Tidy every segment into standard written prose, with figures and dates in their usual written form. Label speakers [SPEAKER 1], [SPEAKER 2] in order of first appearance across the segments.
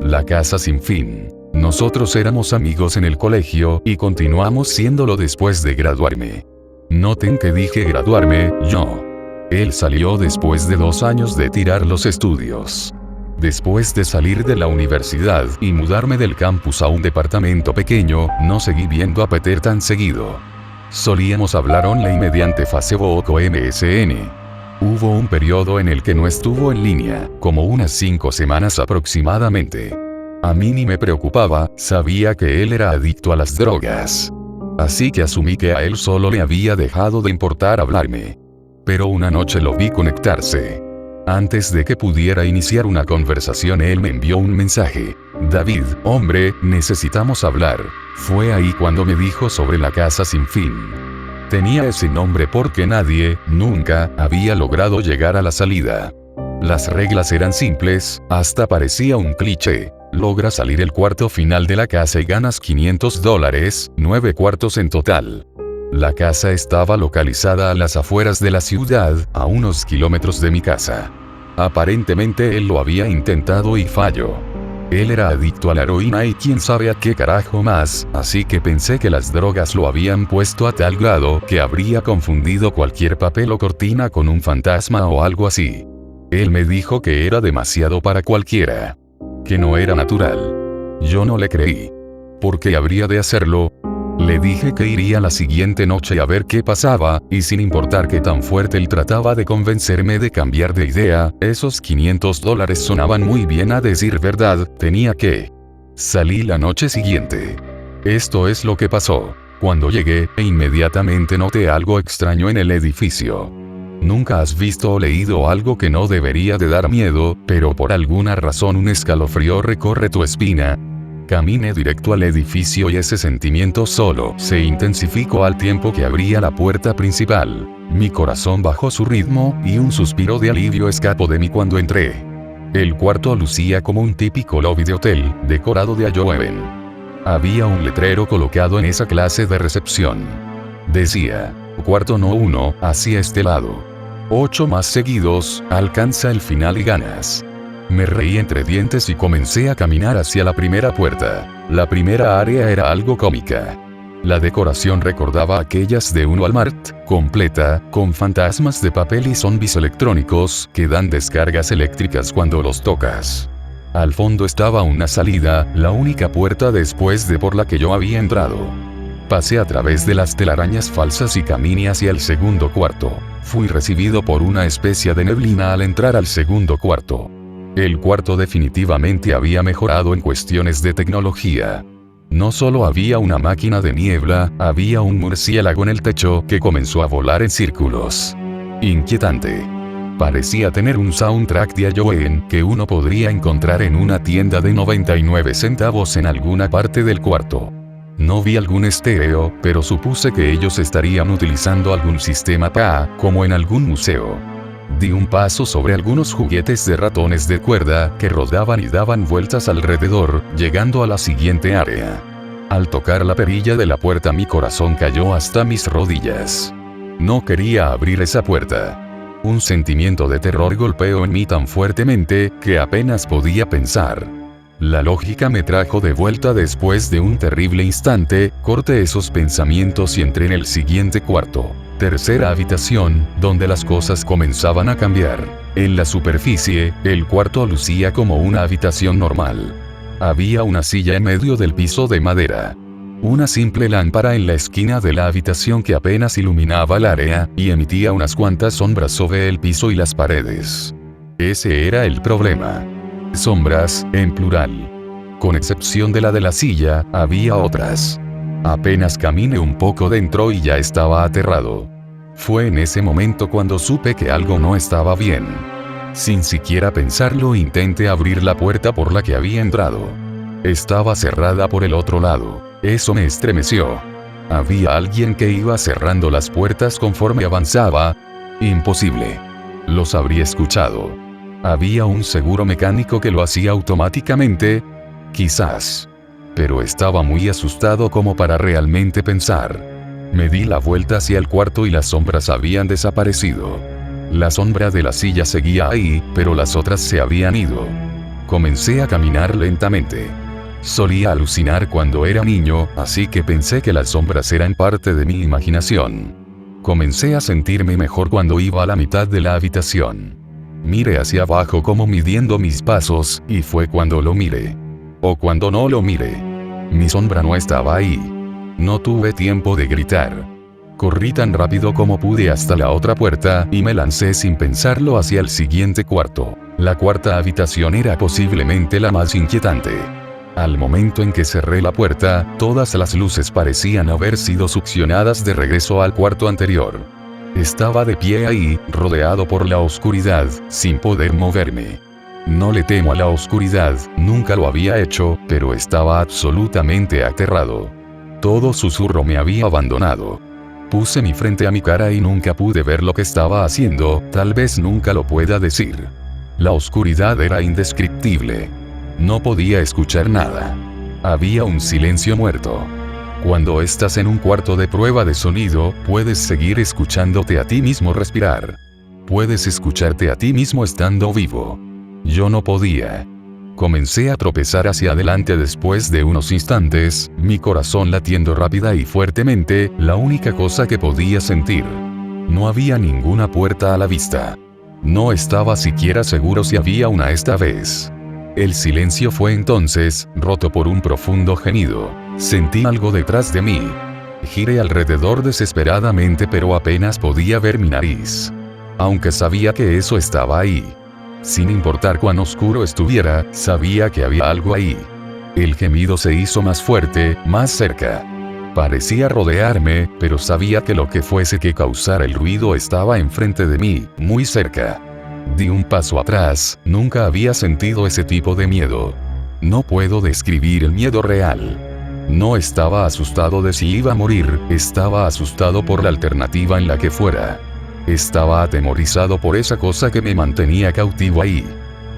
[SPEAKER 1] La casa sin fin. Nosotros éramos amigos en el colegio y continuamos siéndolo después de graduarme. Noten que dije graduarme, yo. Él salió después de 2 años de tirar los estudios. Después de salir de la universidad y mudarme del campus a un departamento pequeño, no seguí viendo a Peter tan seguido. Solíamos hablar online mediante Facebook o MSN. Hubo un periodo en el que no estuvo en línea, como unas 5 semanas aproximadamente. A mí ni me preocupaba, sabía que él era adicto a las drogas. Así que asumí que a él solo le había dejado de importar hablarme. Pero una noche lo vi conectarse. Antes de que pudiera iniciar una conversación, él me envió un mensaje. David, hombre, necesitamos hablar. Fue ahí cuando me dijo sobre la casa sin fin. Tenía ese nombre porque nadie, nunca, había logrado llegar a la salida. Las reglas eran simples, hasta parecía un cliché. Logra salir el cuarto final de la casa y ganas $500, 9 cuartos en total. La casa estaba localizada a las afueras de la ciudad, a unos kilómetros de mi casa. Aparentemente él lo había intentado y falló. Él era adicto a la heroína y quién sabe a qué carajo más, así que pensé que las drogas lo habían puesto a tal grado que habría confundido cualquier papel o cortina con un fantasma o algo así. Él me dijo que era demasiado para cualquiera. Que no era natural. Yo no le creí. ¿Por qué habría de hacerlo? Le dije que iría la siguiente noche a ver qué pasaba, y sin importar qué tan fuerte él trataba de convencerme de cambiar de idea, esos $500 sonaban muy bien, a decir verdad, tenía que. Salí la noche siguiente. Esto es lo que pasó. Cuando llegué, inmediatamente noté algo extraño en el edificio. Nunca has visto o leído algo que no debería de dar miedo, pero por alguna razón un escalofrío recorre tu espina. Caminé directo al edificio y ese sentimiento solo se intensificó al tiempo que abría la puerta principal. Mi corazón bajó su ritmo, y un suspiro de alivio escapó de mí cuando entré. El cuarto lucía como un típico lobby de hotel, decorado de adobe. Había un letrero colocado en esa clase de recepción. Decía, cuarto no 1, hacia este lado. 8 más seguidos, alcanza el final y ganas. Me reí entre dientes y comencé a caminar hacia la primera puerta. La primera área era algo cómica. La decoración recordaba aquellas de un Walmart, completa, con fantasmas de papel y zombies electrónicos que dan descargas eléctricas cuando los tocas. Al fondo estaba una salida, la única puerta después de por la que yo había entrado. Pasé a través de las telarañas falsas y caminé hacia el segundo cuarto. Fui recibido por una especie de neblina al entrar al segundo cuarto. El cuarto definitivamente había mejorado en cuestiones de tecnología. No solo había una máquina de niebla, había un murciélago en el techo que comenzó a volar en círculos. Inquietante. Parecía tener un soundtrack de Ayoen que uno podría encontrar en una tienda de 99 centavos en alguna parte del cuarto. No vi algún estéreo, pero supuse que ellos estarían utilizando algún sistema PA, como en algún museo. Di un paso sobre algunos juguetes de ratones de cuerda que rodaban y daban vueltas alrededor, llegando a la siguiente área. Al tocar la perilla de la puerta mi corazón cayó hasta mis rodillas. No quería abrir esa puerta. Un sentimiento de terror golpeó en mí tan fuertemente que apenas podía pensar. La lógica me trajo de vuelta después de un terrible instante, corté esos pensamientos y entré en el siguiente cuarto. Tercera habitación, donde las cosas comenzaban a cambiar. En la superficie, el cuarto lucía como una habitación normal. Había una silla en medio del piso de madera. Una simple lámpara en la esquina de la habitación que apenas iluminaba el área, y emitía unas cuantas sombras sobre el piso y las paredes. Ese era el problema. Sombras, en plural. Con excepción de la silla, había otras. Apenas caminé un poco dentro y ya estaba aterrado. Fue en ese momento cuando supe que algo no estaba bien. Sin siquiera pensarlo intenté abrir la puerta por la que había entrado. Estaba cerrada por el otro lado. Eso me estremeció. Había alguien que iba cerrando las puertas conforme avanzaba. Imposible. Los habría escuchado. Había un seguro mecánico que lo hacía automáticamente. Quizás. Pero estaba muy asustado como para realmente pensar. Me di la vuelta hacia el cuarto y las sombras habían desaparecido. La sombra de la silla seguía ahí, pero las otras se habían ido. Comencé a caminar lentamente. Solía alucinar cuando era niño, así que pensé que las sombras eran parte de mi imaginación. Comencé a sentirme mejor cuando iba a la mitad de la habitación. Miré hacia abajo como midiendo mis pasos, y fue cuando lo miré. O cuando no lo miré. Mi sombra no estaba ahí. No tuve tiempo de gritar. Corrí tan rápido como pude hasta la otra puerta, y me lancé sin pensarlo hacia el siguiente cuarto. La cuarta habitación era posiblemente la más inquietante. Al momento en que cerré la puerta, todas las luces parecían haber sido succionadas de regreso al cuarto anterior. Estaba de pie ahí, rodeado por la oscuridad, sin poder moverme. No le temo a la oscuridad, nunca lo había hecho, pero estaba absolutamente aterrado. Todo susurro me había abandonado. Puse mi frente a mi cara y nunca pude ver lo que estaba haciendo, tal vez nunca lo pueda decir. La oscuridad era indescriptible. No podía escuchar nada. Había un silencio muerto. Cuando estás en un cuarto de prueba de sonido, puedes seguir escuchándote a ti mismo respirar. Puedes escucharte a ti mismo estando vivo. Yo no podía. Comencé a tropezar hacia adelante después de unos instantes, mi corazón latiendo rápida y fuertemente, la única cosa que podía sentir. No había ninguna puerta a la vista. No estaba siquiera seguro si había una esta vez. El silencio fue entonces, roto por un profundo gemido. Sentí algo detrás de mí. Giré alrededor desesperadamente, pero apenas podía ver mi nariz. Aunque sabía que eso estaba ahí. Sin importar cuán oscuro estuviera, sabía que había algo ahí. El gemido se hizo más fuerte, más cerca. Parecía rodearme, pero sabía que lo que fuese que causara el ruido estaba enfrente de mí, muy cerca. Di un paso atrás, nunca había sentido ese tipo de miedo. No puedo describir el miedo real. No estaba asustado de si iba a morir, estaba asustado por la alternativa en la que fuera. Estaba atemorizado por esa cosa que me mantenía cautivo ahí.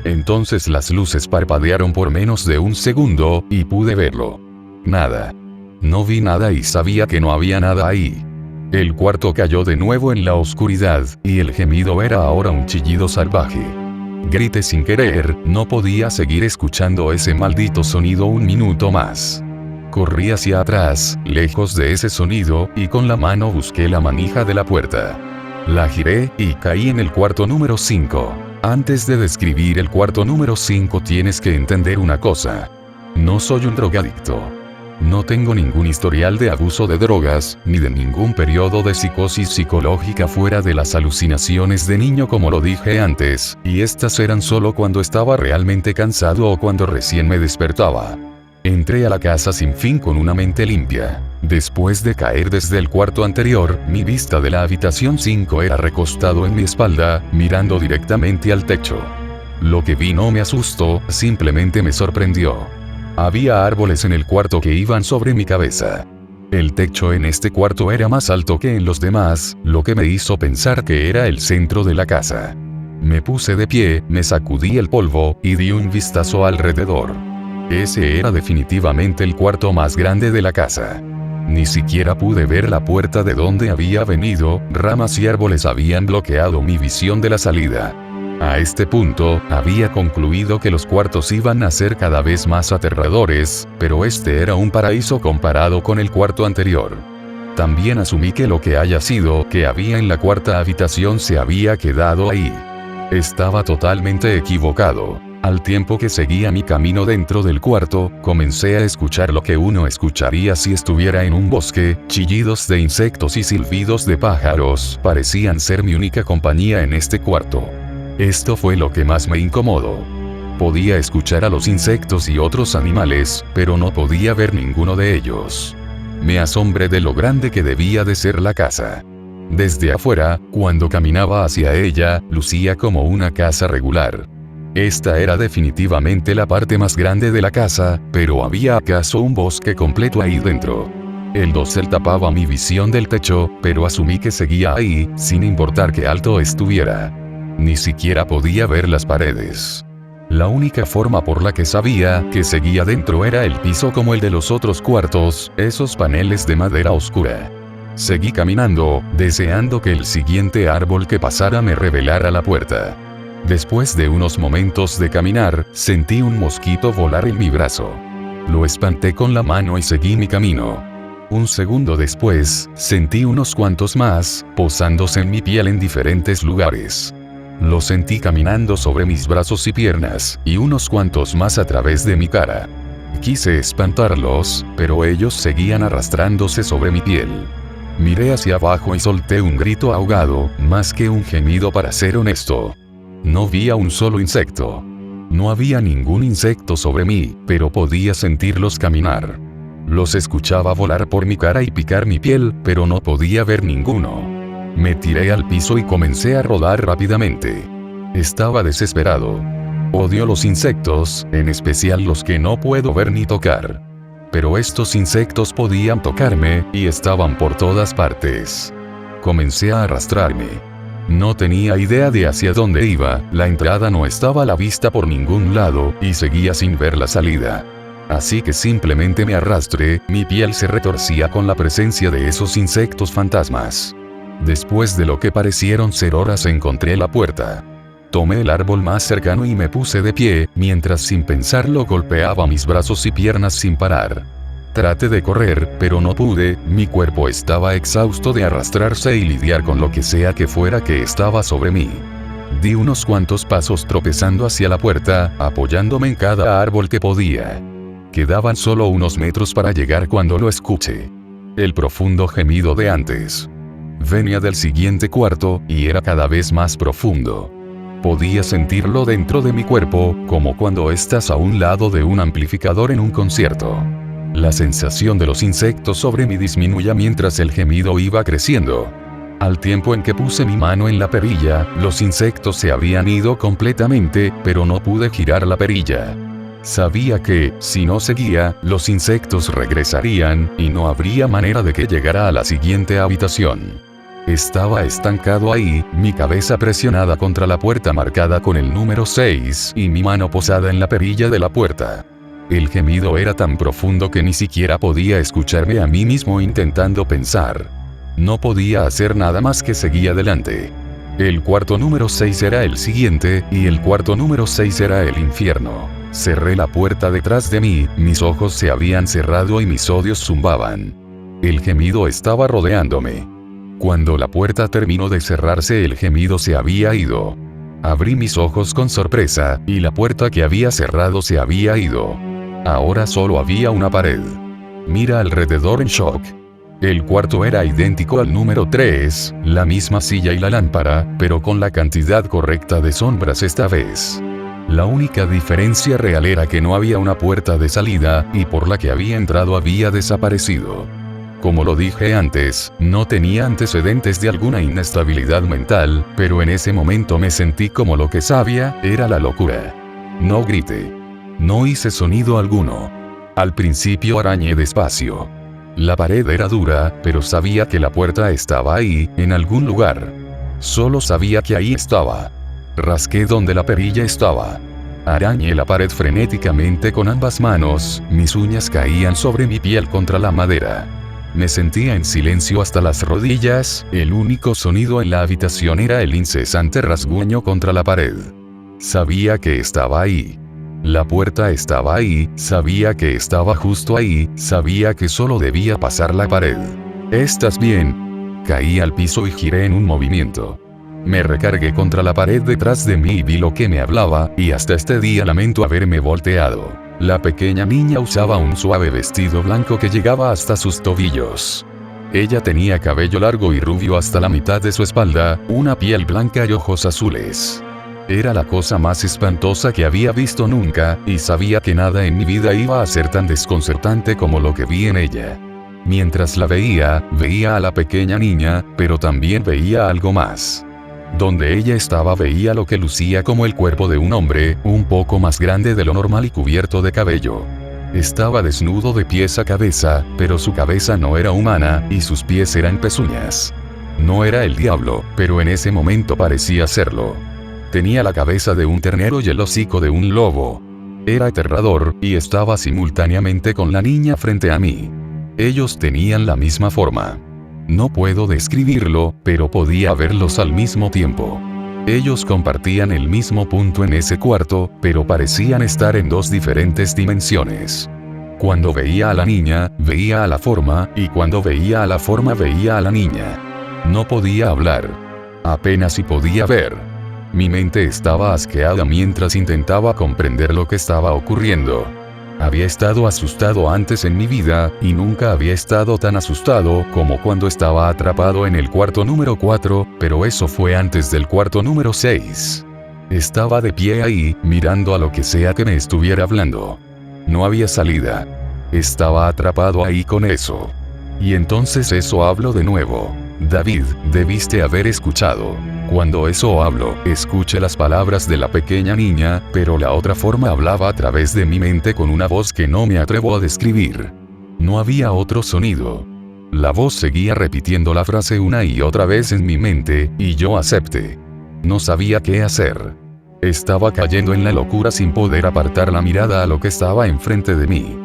[SPEAKER 1] Entonces las luces parpadearon por menos de un segundo, y pude verlo. Nada. No vi nada y sabía que no había nada ahí. El cuarto cayó de nuevo en la oscuridad, y el gemido era ahora un chillido salvaje. Grité sin querer, no podía seguir escuchando ese maldito sonido un minuto más. Corrí hacia atrás, lejos de ese sonido, y con la mano busqué la manija de la puerta. La giré, y caí en el cuarto número 5. Antes de describir el cuarto número 5 tienes que entender una cosa. No soy un drogadicto. No tengo ningún historial de abuso de drogas, ni de ningún periodo de psicosis psicológica fuera de las alucinaciones de niño como lo dije antes, y estas eran solo cuando estaba realmente cansado o cuando recién me despertaba. Entré a la casa sin fin con una mente limpia. Después de caer desde el cuarto anterior, mi vista de la habitación 5 era recostado en mi espalda, mirando directamente al techo. Lo que vi no me asustó, simplemente me sorprendió. Había árboles en el cuarto que iban sobre mi cabeza. El techo en este cuarto era más alto que en los demás, lo que me hizo pensar que era el centro de la casa. Me puse de pie, me sacudí el polvo, y di un vistazo alrededor. Ese era definitivamente el cuarto más grande de la casa. Ni siquiera pude ver la puerta de donde había venido, ramas y árboles habían bloqueado mi visión de la salida. A este punto, había concluido que los cuartos iban a ser cada vez más aterradores, pero este era un paraíso comparado con el cuarto anterior. También asumí que lo que haya sido que había en la cuarta habitación se había quedado ahí. Estaba totalmente equivocado. Al tiempo que seguía mi camino dentro del cuarto, comencé a escuchar lo que uno escucharía si estuviera en un bosque, chillidos de insectos y silbidos de pájaros, parecían ser mi única compañía en este cuarto. Esto fue lo que más me incomodó. Podía escuchar a los insectos y otros animales, pero no podía ver ninguno de ellos. Me asombré de lo grande que debía de ser la casa. Desde afuera, cuando caminaba hacia ella, lucía como una casa regular. Esta era definitivamente la parte más grande de la casa, pero ¿había acaso un bosque completo ahí dentro? El dosel tapaba mi visión del techo, pero asumí que seguía ahí, sin importar qué alto estuviera. Ni siquiera podía ver las paredes. La única forma por la que sabía que seguía dentro era el piso como el de los otros cuartos, esos paneles de madera oscura. Seguí caminando, deseando que el siguiente árbol que pasara me revelara la puerta. Después de unos momentos de caminar, sentí un mosquito volar en mi brazo. Lo espanté con la mano y seguí mi camino. Un segundo después, sentí unos cuantos más, posándose en mi piel en diferentes lugares. Lo sentí caminando sobre mis brazos y piernas, y unos cuantos más a través de mi cara. Quise espantarlos, pero ellos seguían arrastrándose sobre mi piel. Miré hacia abajo y solté un grito ahogado, más que un gemido para ser honesto. No vi a un solo insecto. No había ningún insecto sobre mí, pero podía sentirlos caminar. Los escuchaba volar por mi cara y picar mi piel, pero no podía ver ninguno. Me tiré al piso y comencé a rodar rápidamente. Estaba desesperado. Odio los insectos, en especial los que no puedo ver ni tocar. Pero estos insectos podían tocarme, y estaban por todas partes. Comencé a arrastrarme. No tenía idea de hacia dónde iba, la entrada no estaba a la vista por ningún lado, y seguía sin ver la salida. Así que simplemente me arrastré, mi piel se retorcía con la presencia de esos insectos fantasmas. Después de lo que parecieron ser horas encontré la puerta. Tomé el árbol más cercano y me puse de pie, mientras sin pensarlo golpeaba mis brazos y piernas sin parar. Traté de correr, pero no pude, mi cuerpo estaba exhausto de arrastrarse y lidiar con lo que sea que fuera que estaba sobre mí. Di unos cuantos pasos tropezando hacia la puerta, apoyándome en cada árbol que podía. Quedaban solo unos metros para llegar cuando lo escuché. El profundo gemido de antes. Venía del siguiente cuarto, y era cada vez más profundo. Podía sentirlo dentro de mi cuerpo, como cuando estás a un lado de un amplificador en un concierto. La sensación de los insectos sobre mí disminuía mientras el gemido iba creciendo. Al tiempo en que puse mi mano en la perilla, los insectos se habían ido completamente, pero no pude girar la perilla. Sabía que, si no seguía, los insectos regresarían, y no habría manera de que llegara a la siguiente habitación. Estaba estancado ahí, mi cabeza presionada contra la puerta marcada con el número 6 y mi mano posada en la perilla de la puerta. El gemido era tan profundo que ni siquiera podía escucharme a mí mismo intentando pensar. No podía hacer nada más que seguir adelante. El cuarto número 6 era el siguiente, y el cuarto número 6 era el infierno. Cerré la puerta detrás de mí, mis ojos se habían cerrado y mis odios zumbaban. El gemido estaba rodeándome. Cuando la puerta terminó de cerrarse, el gemido se había ido. Abrí mis ojos con sorpresa, y la puerta que había cerrado se había ido. Ahora solo había una pared. Mira alrededor en shock. El cuarto era idéntico al número 3, la misma silla y la lámpara, pero con la cantidad correcta de sombras esta vez. La única diferencia real era que no había una puerta de salida, y por la que había entrado había desaparecido. Como lo dije antes, no tenía antecedentes de alguna inestabilidad mental, pero en ese momento me sentí como lo que sabía era la locura. No grité. No hice sonido alguno. Al principio arañé despacio. La pared era dura, pero sabía que la puerta estaba ahí, en algún lugar. Solo sabía que ahí estaba. Rasqué donde la perilla estaba. Arañé la pared frenéticamente con ambas manos, mis uñas caían sobre mi piel contra la madera. Me sentía en silencio hasta las rodillas, el único sonido en la habitación era el incesante rasguño contra la pared. Sabía que estaba ahí. La puerta estaba ahí, sabía que estaba justo ahí, sabía que solo debía pasar la pared. ¿Estás bien? Caí al piso y giré en un movimiento. Me recargué contra la pared detrás de mí y vi lo que me hablaba, y hasta este día lamento haberme volteado. La pequeña niña usaba un suave vestido blanco que llegaba hasta sus tobillos. Ella tenía cabello largo y rubio hasta la mitad de su espalda, una piel blanca y ojos azules. Era la cosa más espantosa que había visto nunca, y sabía que nada en mi vida iba a ser tan desconcertante como lo que vi en ella. Mientras la veía a la pequeña niña, pero también veía algo más. Donde ella estaba veía lo que lucía como el cuerpo de un hombre, un poco más grande de lo normal y cubierto de cabello. Estaba desnudo de pies a cabeza, pero su cabeza no era humana, y sus pies eran pezuñas. No era el diablo, pero en ese momento parecía serlo. Tenía la cabeza de un ternero y el hocico de un lobo. Era aterrador, y estaba simultáneamente con la niña frente a mí. Ellos tenían la misma forma. No puedo describirlo, pero podía verlos al mismo tiempo. Ellos compartían el mismo punto en ese cuarto, pero parecían estar en dos diferentes dimensiones. Cuando veía a la niña, veía a la forma, y cuando veía a la forma veía a la niña. No podía hablar. Apenas si podía ver. Mi mente estaba asqueada mientras intentaba comprender lo que estaba ocurriendo. Había estado asustado antes en mi vida, y nunca había estado tan asustado como cuando estaba atrapado en el cuarto número 4, pero eso fue antes del cuarto número 6. Estaba de pie ahí, mirando a lo que sea que me estuviera hablando. No había salida. Estaba atrapado ahí con eso. Y entonces eso hablo de nuevo. David, debiste haber escuchado. Cuando eso hablo, escuché las palabras de la pequeña niña, pero la otra forma hablaba a través de mi mente con una voz que no me atrevo a describir. No había otro sonido. La voz seguía repitiendo la frase una y otra vez en mi mente, y yo acepté. No sabía qué hacer. Estaba cayendo en la locura sin poder apartar la mirada a lo que estaba enfrente de mí.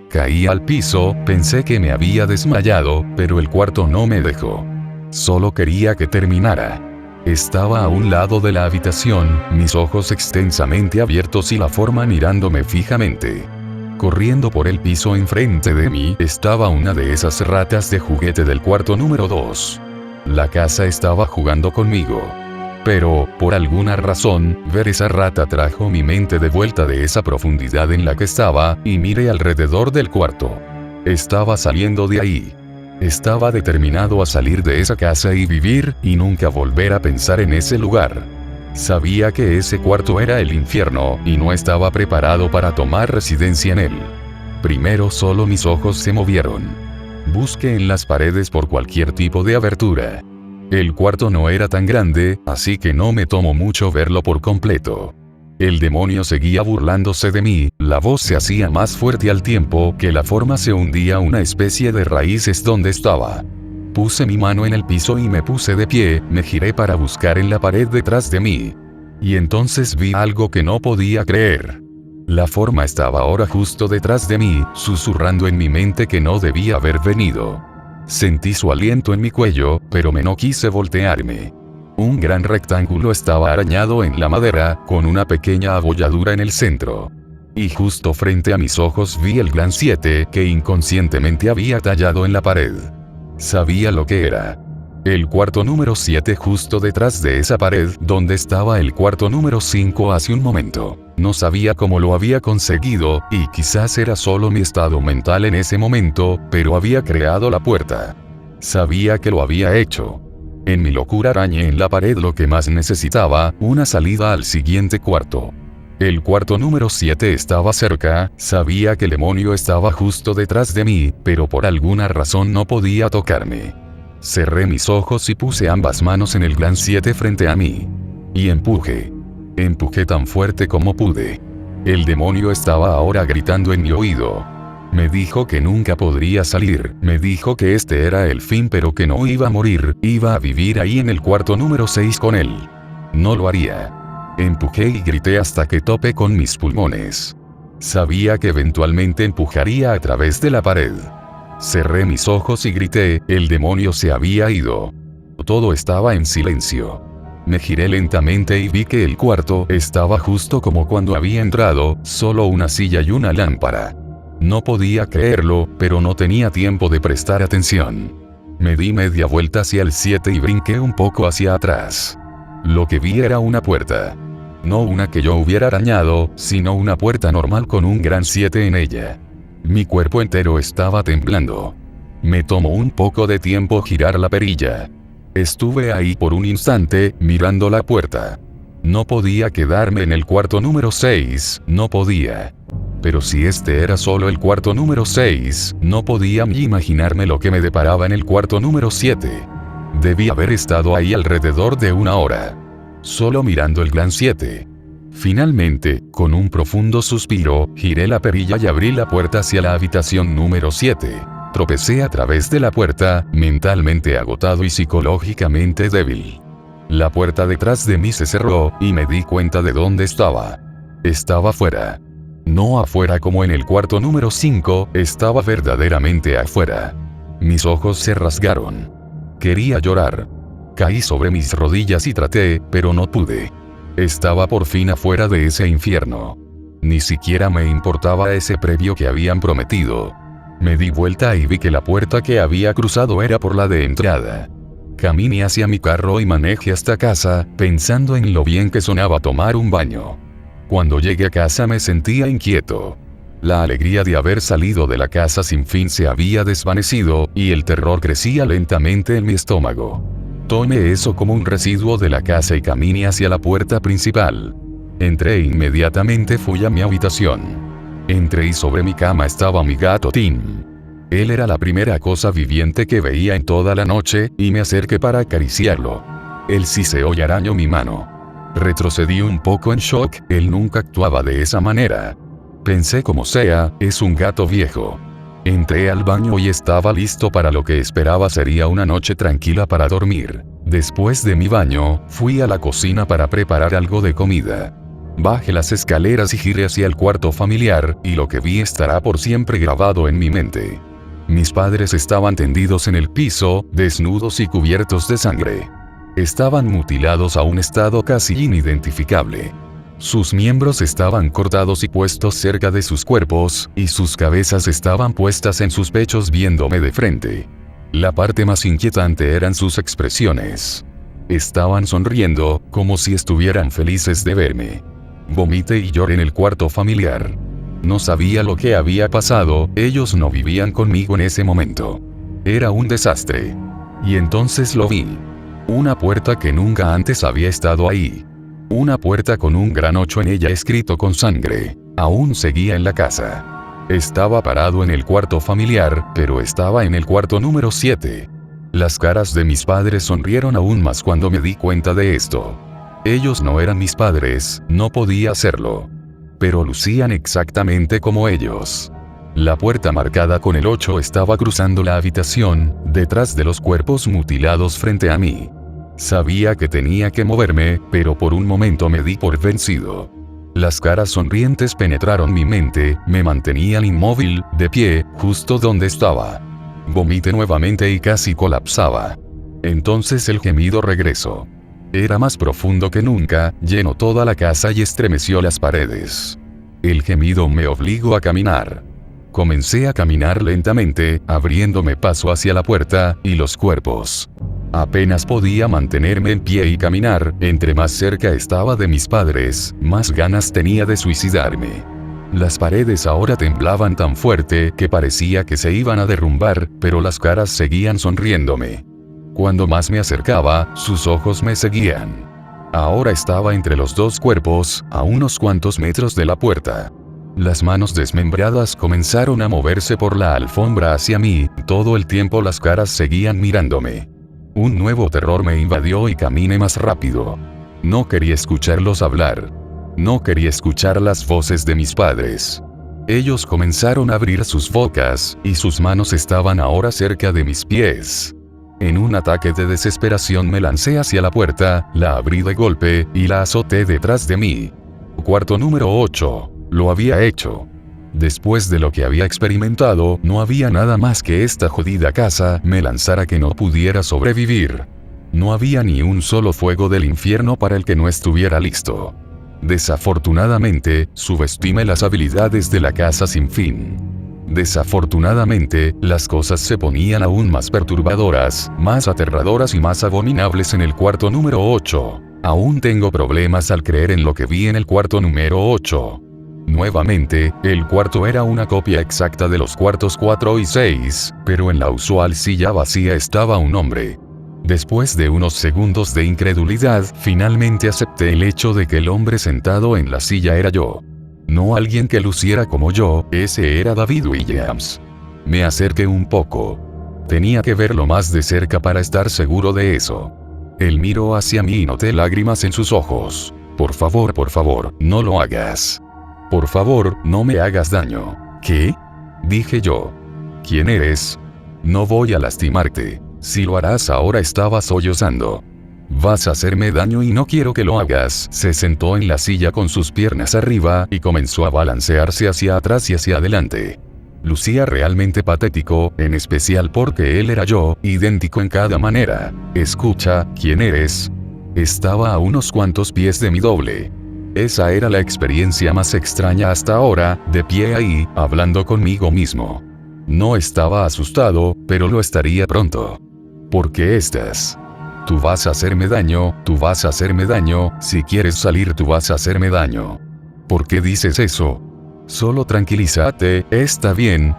[SPEAKER 1] Caí al piso, pensé que me había desmayado, pero el cuarto no me dejó. Solo quería que terminara. Estaba a un lado de la habitación, mis ojos extensamente abiertos y la forma mirándome fijamente. Corriendo por el piso enfrente de mí estaba una de esas ratas de juguete del cuarto número 2. La casa estaba jugando conmigo. Pero, por alguna razón, ver esa rata trajo mi mente de vuelta de esa profundidad en la que estaba, y miré alrededor del cuarto. Estaba saliendo de ahí. Estaba determinado a salir de esa casa y vivir, y nunca volver a pensar en ese lugar. Sabía que ese cuarto era el infierno, y no estaba preparado para tomar residencia en él. Primero solo mis ojos se movieron. Busqué en las paredes por cualquier tipo de abertura. El cuarto no era tan grande, así que no me tomó mucho verlo por completo. El demonio seguía burlándose de mí, la voz se hacía más fuerte al tiempo que la forma se hundía una especie de raíces donde estaba. Puse mi mano en el piso y me puse de pie, me giré para buscar en la pared detrás de mí. Y entonces vi algo que no podía creer. La forma estaba ahora justo detrás de mí, susurrando en mi mente que no debía haber venido. Sentí su aliento en mi cuello, pero no quise voltearme. Un gran rectángulo estaba arañado en la madera, con una pequeña abolladura en el centro. Y justo frente a mis ojos vi el gran 7 que inconscientemente había tallado en la pared. Sabía lo que era. El cuarto número 7 justo detrás de esa pared donde estaba el cuarto número 5 hace un momento. No sabía cómo lo había conseguido, y quizás era solo mi estado mental en ese momento, pero había creado la puerta. Sabía que lo había hecho. En mi locura arañé en la pared lo que más necesitaba, una salida al siguiente cuarto. El cuarto número 7 estaba cerca, sabía que el demonio estaba justo detrás de mí, pero por alguna razón no podía tocarme. Cerré mis ojos y puse ambas manos en el gran 7 frente a mí. Y empujé. Empujé tan fuerte como pude. El demonio estaba ahora gritando en mi oído. Me dijo que nunca podría salir, me dijo que este era el fin pero que no iba a morir, iba a vivir ahí en el cuarto número 6 con él. No lo haría. Empujé y grité hasta que topé con mis pulmones. Sabía que eventualmente empujaría a través de la pared. Cerré mis ojos y grité, el demonio se había ido. Todo estaba en silencio. Me giré lentamente y vi que el cuarto estaba justo como cuando había entrado, solo una silla y una lámpara. No podía creerlo, pero no tenía tiempo de prestar atención. Me di media vuelta hacia el 7 y brinqué un poco hacia atrás. Lo que vi era una puerta. No una que yo hubiera arañado, sino una puerta normal con un gran 7 en ella. Mi cuerpo entero estaba temblando. Me tomó un poco de tiempo girar la perilla. Estuve ahí por un instante, mirando la puerta. No podía quedarme en el cuarto número 6, no podía. Pero si este era solo el cuarto número 6, no podía ni imaginarme lo que me deparaba en el cuarto número 7. Debí haber estado ahí alrededor de una hora. Solo mirando el gran 7. Finalmente, con un profundo suspiro, giré la perilla y abrí la puerta hacia la habitación número 7. Tropecé a través de la puerta, mentalmente agotado y psicológicamente débil. La puerta detrás de mí se cerró, y me di cuenta de dónde estaba. Estaba fuera. No afuera como en el cuarto número 5, estaba verdaderamente afuera. Mis ojos se rasgaron. Quería llorar. Caí sobre mis rodillas y traté, pero no pude. Estaba por fin afuera de ese infierno. Ni siquiera me importaba ese previo que habían prometido. Me di vuelta y vi que la puerta que había cruzado era por la de entrada. Caminé hacia mi carro y manejé hasta casa, pensando en lo bien que sonaba tomar un baño. Cuando llegué a casa me sentía inquieto. La alegría de haber salido de la casa sin fin se había desvanecido, y el terror crecía lentamente en mi estómago. Tomé eso como un residuo de la casa y caminé hacia la puerta principal. Entré e inmediatamente fui a mi habitación. Entré y sobre mi cama estaba mi gato Tim. Él era la primera cosa viviente que veía en toda la noche, y me acerqué para acariciarlo. Él siseó y arañó mi mano. Retrocedí un poco en shock, él nunca actuaba de esa manera. Pensé como sea, es un gato viejo. Entré al baño y estaba listo para lo que esperaba sería una noche tranquila para dormir. Después de mi baño, fui a la cocina para preparar algo de comida. Bajé las escaleras y giré hacia el cuarto familiar, y lo que vi estará por siempre grabado en mi mente. Mis padres estaban tendidos en el piso, desnudos y cubiertos de sangre. Estaban mutilados a un estado casi inidentificable. Sus miembros estaban cortados y puestos cerca de sus cuerpos, y sus cabezas estaban puestas en sus pechos viéndome de frente. La parte más inquietante eran sus expresiones. Estaban sonriendo, como si estuvieran felices de verme. Vomité y lloré en el cuarto familiar. No sabía lo que había pasado, ellos no vivían conmigo en ese momento. Era un desastre. Y entonces lo vi. Una puerta que nunca antes había estado ahí. Una puerta con un gran 8 en ella escrito con sangre. Aún seguía en la casa. Estaba parado en el cuarto familiar, pero estaba en el cuarto número 7. Las caras de mis padres sonrieron aún más cuando me di cuenta de esto. Ellos no eran mis padres, no podía serlo. Pero lucían exactamente como ellos. La puerta marcada con el 8 estaba cruzando la habitación, detrás de los cuerpos mutilados frente a mí. Sabía que tenía que moverme, pero por un momento me di por vencido. Las caras sonrientes penetraron mi mente, me mantenían inmóvil, de pie, justo donde estaba. Vomité nuevamente y casi colapsaba. Entonces el gemido regresó. Era más profundo que nunca, llenó toda la casa y estremeció las paredes. El gemido me obligó a caminar. Comencé a caminar lentamente, abriéndome paso hacia la puerta, y los cuerpos. Apenas podía mantenerme en pie y caminar, entre más cerca estaba de mis padres, más ganas tenía de suicidarme. Las paredes ahora temblaban tan fuerte que parecía que se iban a derrumbar, pero las caras seguían sonriéndome. Cuando más me acercaba, sus ojos me seguían. Ahora estaba entre los dos cuerpos, a unos cuantos metros de la puerta. Las manos desmembradas comenzaron a moverse por la alfombra hacia mí, todo el tiempo las caras seguían mirándome. Un nuevo terror me invadió y caminé más rápido. No quería escucharlos hablar. No quería escuchar las voces de mis padres. Ellos comenzaron a abrir sus bocas, y sus manos estaban ahora cerca de mis pies. En un ataque de desesperación me lancé hacia la puerta, la abrí de golpe, y la azoté detrás de mí. Cuarto número 8. Lo había hecho. Después de lo que había experimentado, no había nada más que esta jodida casa me lanzara que no pudiera sobrevivir. No había ni un solo fuego del infierno para el que no estuviera listo. Desafortunadamente, subestimé las habilidades de la casa sin fin. Desafortunadamente, las cosas se ponían aún más perturbadoras, más aterradoras y más abominables en el cuarto número 8. Aún tengo problemas al creer en lo que vi en el cuarto número 8. Nuevamente, el cuarto era una copia exacta de los cuartos 4 y 6, pero en la usual silla vacía estaba un hombre. Después de unos segundos de incredulidad, finalmente acepté el hecho de que el hombre sentado en la silla era yo. No alguien que luciera como yo, ese era David Williams. Me acerqué un poco. Tenía que verlo más de cerca para estar seguro de eso. Él miró hacia mí y noté lágrimas en sus ojos. Por favor, no lo hagas. Por favor, no me hagas daño. ¿Qué? Dije yo. ¿Quién eres? No voy a lastimarte. Si lo harás ahora, estaba sollozando. Vas a hacerme daño y no quiero que lo hagas. Se sentó en la silla con sus piernas arriba y comenzó a balancearse hacia atrás y hacia adelante. Lucía realmente patético, en especial porque él era yo, idéntico en cada manera. Escucha, ¿quién eres? Estaba a unos cuantos pies de mi doble. Esa era la experiencia más extraña hasta ahora, de pie ahí, hablando conmigo mismo. No estaba asustado, pero lo estaría pronto. ¿Por qué estás? Tú vas a hacerme daño, tú vas a hacerme daño, si quieres salir tú vas a hacerme daño. ¿Por qué dices eso? Solo tranquilízate, está bien.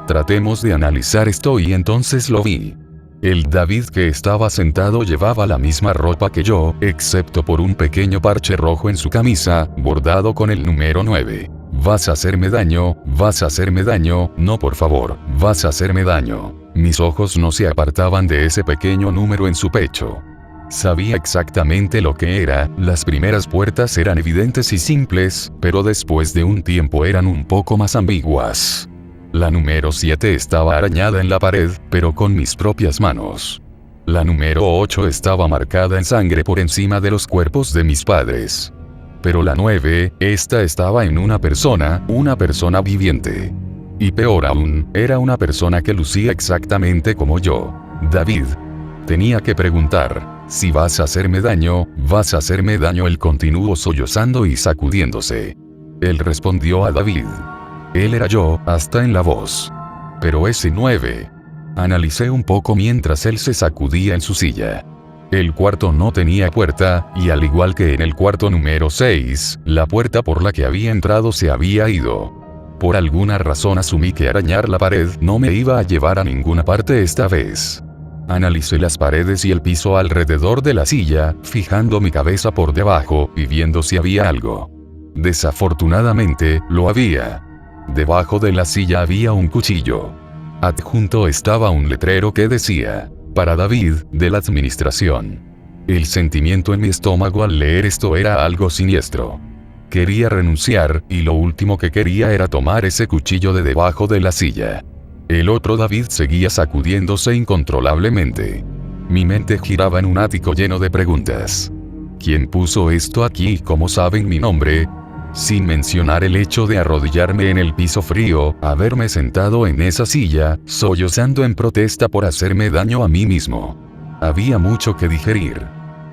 [SPEAKER 1] Tratemos de analizar esto y entonces lo vi. El David que estaba sentado llevaba la misma ropa que yo, excepto por un pequeño parche rojo en su camisa, bordado con el número 9. Vas a hacerme daño, vas a hacerme daño, no por favor, vas a hacerme daño. Mis ojos no se apartaban de ese pequeño número en su pecho. Sabía exactamente lo que era, las primeras puertas eran evidentes y simples, pero después de un tiempo eran un poco más ambiguas. La número 7 estaba arañada en la pared, pero con mis propias manos. La número 8 estaba marcada en sangre por encima de los cuerpos de mis padres. Pero la 9, esta estaba en una persona viviente. Y peor aún, era una persona que lucía exactamente como yo. David. Tenía que preguntar. Si vas a hacerme daño, vas a hacerme daño. Él continuó sollozando y sacudiéndose. Él respondió a David. Él era yo, hasta en la voz. Pero ese 9. Analicé un poco mientras él se sacudía en su silla. El cuarto no tenía puerta, y al igual que en el cuarto número 6, la puerta por la que había entrado se había ido. Por alguna razón asumí que arañar la pared no me iba a llevar a ninguna parte esta vez. Analicé las paredes y el piso alrededor de la silla, fijando mi cabeza por debajo y viendo si había algo. Desafortunadamente, lo había. Debajo de la silla había un cuchillo. Adjunto estaba un letrero que decía, para David, de la administración. El sentimiento en mi estómago al leer esto era algo siniestro. Quería renunciar, y lo último que quería era tomar ese cuchillo de debajo de la silla. El otro David seguía sacudiéndose incontrolablemente. Mi mente giraba en un ático lleno de preguntas. ¿Quién puso esto aquí? ¿Cómo saben mi nombre? Sin mencionar el hecho de arrodillarme en el piso frío, haberme sentado en esa silla, sollozando en protesta por hacerme daño a mí mismo. Había mucho que digerir.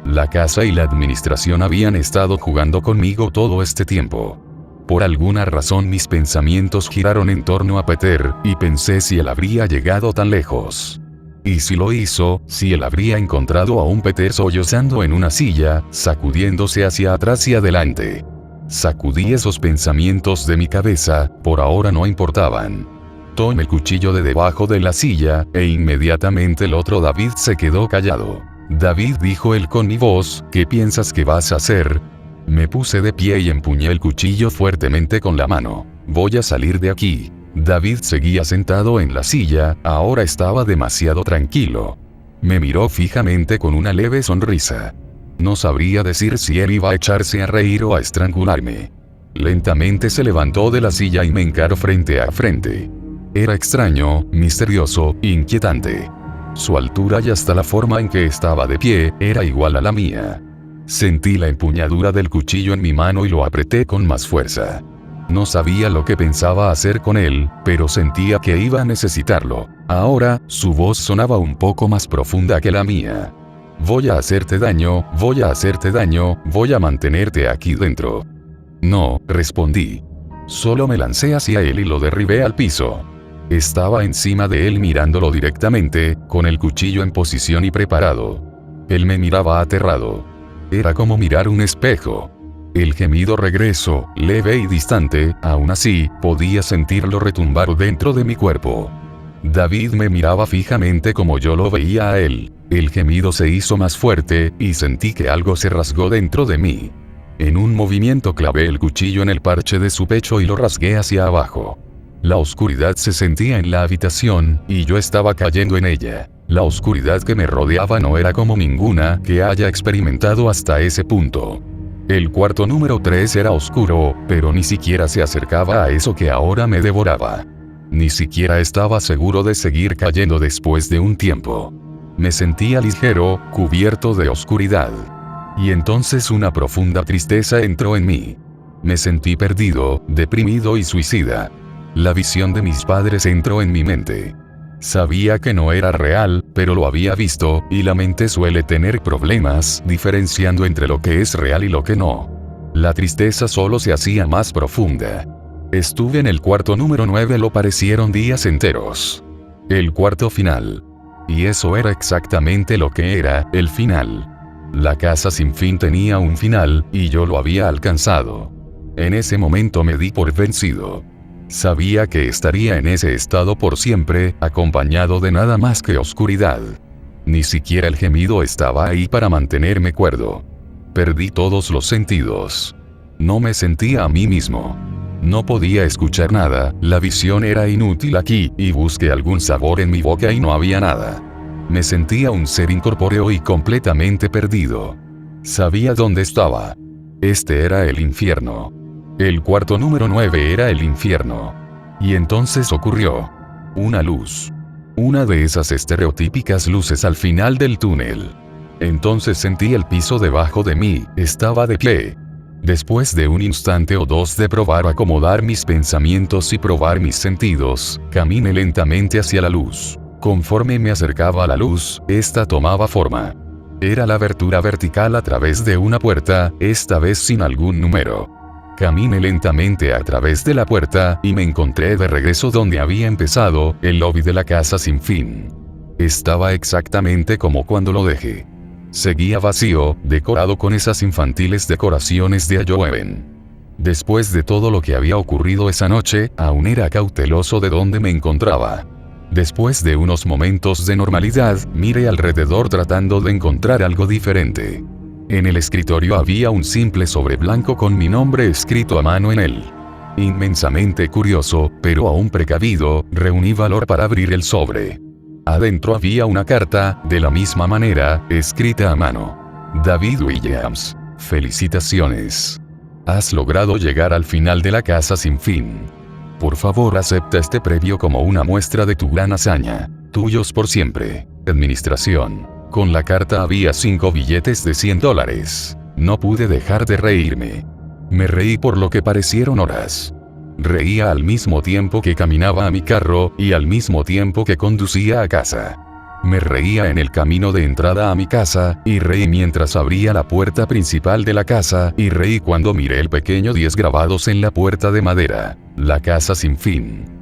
[SPEAKER 1] La casa y la administración habían estado jugando conmigo todo este tiempo. Por alguna razón mis pensamientos giraron en torno a Peter, y pensé si él habría llegado tan lejos. Y si lo hizo, si él habría encontrado a un Peter sollozando en una silla, sacudiéndose hacia atrás y adelante. Sacudí esos pensamientos de mi cabeza, por ahora no importaban. Tomé el cuchillo de debajo de la silla, e inmediatamente el otro David se quedó callado. David, dijo él con mi voz, ¿qué piensas que vas a hacer? Me puse de pie y empuñé el cuchillo fuertemente con la mano. Voy a salir de aquí. David seguía sentado en la silla, ahora estaba demasiado tranquilo. Me miró fijamente con una leve sonrisa. No sabría decir si él iba a echarse a reír o a estrangularme. Lentamente se levantó de la silla y me encaró frente a frente. Era extraño, misterioso, inquietante. Su altura y hasta la forma en que estaba de pie, era igual a la mía. Sentí la empuñadura del cuchillo en mi mano y lo apreté con más fuerza. No sabía lo que pensaba hacer con él, pero sentía que iba a necesitarlo. Ahora, su voz sonaba un poco más profunda que la mía. Voy a hacerte daño, voy a hacerte daño, voy a mantenerte aquí dentro. No, respondí. Solo me lancé hacia él y lo derribé al piso. Estaba encima de él mirándolo directamente, con el cuchillo en posición y preparado. Él me miraba aterrado. Era como mirar un espejo. El gemido regresó, leve y distante, aún así, podía sentirlo retumbar dentro de mi cuerpo. David me miraba fijamente como yo lo veía a él. El gemido se hizo más fuerte, y sentí que algo se rasgó dentro de mí. En un movimiento clavé el cuchillo en el parche de su pecho y lo rasgué hacia abajo. La oscuridad se sentía en la habitación, y yo estaba cayendo en ella. La oscuridad que me rodeaba no era como ninguna que haya experimentado hasta ese punto. El cuarto número 3 era oscuro, pero ni siquiera se acercaba a eso que ahora me devoraba. Ni siquiera estaba seguro de seguir cayendo después de un tiempo. Me sentía ligero, cubierto de oscuridad. Y entonces una profunda tristeza entró en mí. Me sentí perdido, deprimido y suicida. La visión de mis padres entró en mi mente. Sabía que no era real, pero lo había visto, y la mente suele tener problemas diferenciando entre lo que es real y lo que no. La tristeza solo se hacía más profunda. Estuve en el cuarto número 9, lo parecieron días enteros. El cuarto final. Y eso era exactamente lo que era, el final. La casa sin fin tenía un final, y yo lo había alcanzado. En ese momento me di por vencido. Sabía que estaría en ese estado por siempre, acompañado de nada más que oscuridad. Ni siquiera el gemido estaba ahí para mantenerme cuerdo. Perdí todos los sentidos. No me sentía a mí mismo. No podía escuchar nada, la visión era inútil aquí, y busqué algún sabor en mi boca y no había nada. Me sentía un ser incorpóreo y completamente perdido. Sabía dónde estaba. Este era el infierno. El cuarto número 9 era el infierno. Y entonces ocurrió. Una luz. Una de esas estereotípicas luces al final del túnel. Entonces sentí el piso debajo de mí, estaba de pie. Después de un instante o dos de probar acomodar mis pensamientos y probar mis sentidos, caminé lentamente hacia la luz. Conforme me acercaba a la luz, esta tomaba forma. Era la abertura vertical a través de una puerta, esta vez sin algún número. Caminé lentamente a través de la puerta, y me encontré de regreso donde había empezado, el lobby de la casa sin fin. Estaba exactamente como cuando lo dejé. Seguía vacío, decorado con esas infantiles decoraciones de Halloween. Después de todo lo que había ocurrido esa noche, aún era cauteloso de dónde me encontraba. Después de unos momentos de normalidad, miré alrededor tratando de encontrar algo diferente. En el escritorio había un simple sobre blanco con mi nombre escrito a mano en él. Inmensamente curioso, pero aún precavido, reuní valor para abrir el sobre. Adentro había una carta, de la misma manera, escrita a mano. David Williams. Felicitaciones. Has logrado llegar al final de la casa sin fin. Por favor, acepta este premio como una muestra de tu gran hazaña. Tuyos por siempre. Administración. Con la carta había 5 billetes de $100. No pude dejar de reírme. Me reí por lo que parecieron horas. Reía al mismo tiempo que caminaba a mi carro, y al mismo tiempo que conducía a casa. Me reía en el camino de entrada a mi casa, y reí mientras abría la puerta principal de la casa, y reí cuando miré el pequeño 10 grabados en la puerta de madera. La casa sin fin.